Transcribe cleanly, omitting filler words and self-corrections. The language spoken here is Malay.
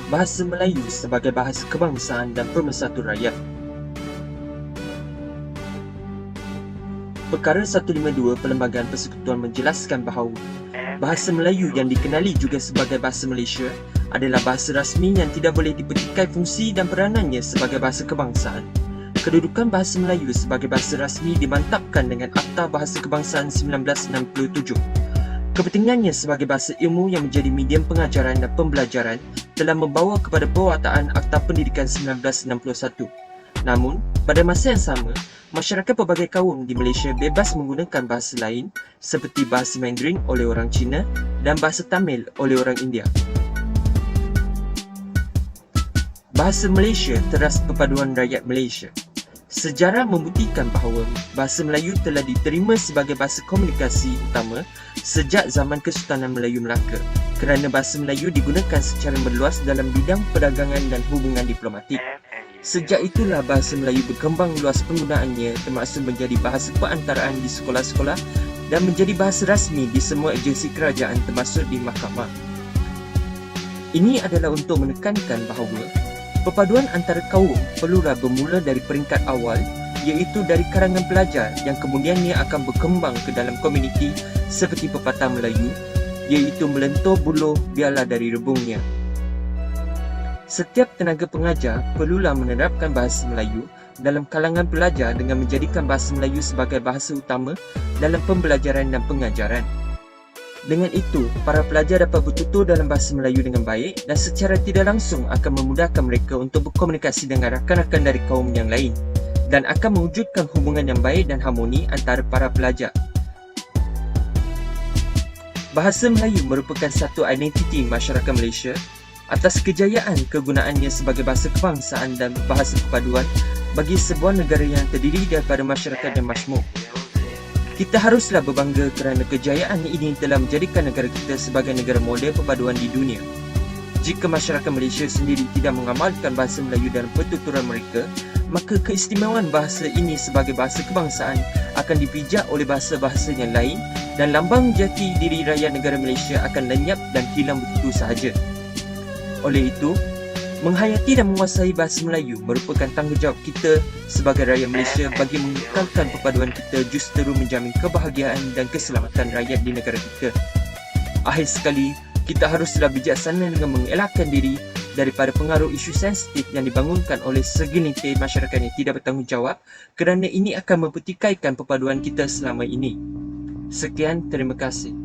Bahasa Melayu sebagai bahasa kebangsaan dan pemersatu rakyat. Perkara 152 Perlembagaan Persekutuan menjelaskan bahawa bahasa Melayu yang dikenali juga sebagai bahasa Malaysia adalah bahasa rasmi yang tidak boleh dipetikai fungsi dan peranannya sebagai bahasa kebangsaan. Kedudukan bahasa Melayu sebagai bahasa rasmi dimantapkan dengan Akta Bahasa Kebangsaan 1967. Kepentingannya sebagai bahasa ilmu yang menjadi medium pengajaran dan pembelajaran telah membawa kepada pewataan Akta Pendidikan 1961. Namun, pada masa yang sama, masyarakat pelbagai kaum di Malaysia bebas menggunakan bahasa lain seperti bahasa Mandarin oleh orang Cina dan bahasa Tamil oleh orang India. Bahasa Malaysia teras perpaduan rakyat Malaysia. Sejarah membuktikan bahawa bahasa Melayu telah diterima sebagai bahasa komunikasi utama sejak zaman Kesultanan Melayu Melaka kerana bahasa Melayu digunakan secara meluas dalam bidang perdagangan dan hubungan diplomatik. Sejak itulah bahasa Melayu berkembang luas penggunaannya termasuk menjadi bahasa perantaraan di sekolah-sekolah dan menjadi bahasa rasmi di semua agensi kerajaan termasuk di mahkamah. Ini adalah untuk menekankan bahawa perpaduan antara kaum perlulah bermula dari peringkat awal iaitu dari kalangan pelajar yang kemudiannya akan berkembang ke dalam komuniti seperti pepatah Melayu iaitu melentur buluh biarlah dari rebungnya. Setiap tenaga pengajar perlulah menerapkan bahasa Melayu dalam kalangan pelajar dengan menjadikan bahasa Melayu sebagai bahasa utama dalam pembelajaran dan pengajaran. Dengan itu, para pelajar dapat bertutur dalam bahasa Melayu dengan baik dan secara tidak langsung akan memudahkan mereka untuk berkomunikasi dengan rakan-rakan dari kaum yang lain dan akan mewujudkan hubungan yang baik dan harmoni antara para pelajar. Bahasa Melayu merupakan satu identiti masyarakat Malaysia atas kejayaan kegunaannya sebagai bahasa kebangsaan dan bahasa perpaduan bagi sebuah negara yang terdiri daripada masyarakat yang majmuk. Kita haruslah berbangga kerana kejayaan ini telah menjadikan negara kita sebagai negara model perpaduan di dunia. Jika masyarakat Malaysia sendiri tidak mengamalkan bahasa Melayu dalam pertuturan mereka, maka keistimewaan bahasa ini sebagai bahasa kebangsaan akan dipijak oleh bahasa-bahasa yang lain dan lambang jati diri rakyat negara Malaysia akan lenyap dan hilang begitu sahaja. Oleh itu, menghayati dan menguasai bahasa Melayu merupakan tanggungjawab kita sebagai rakyat Malaysia bagi mengekalkan perpaduan kita justru menjamin kebahagiaan dan keselamatan rakyat di negara kita. Akhir sekali, kita haruslah bijaksana dengan mengelakkan diri daripada pengaruh isu sensitif yang dibangunkan oleh segelintir masyarakat yang tidak bertanggungjawab kerana ini akan mempertikaikan perpaduan kita selama ini. Sekian, terima kasih.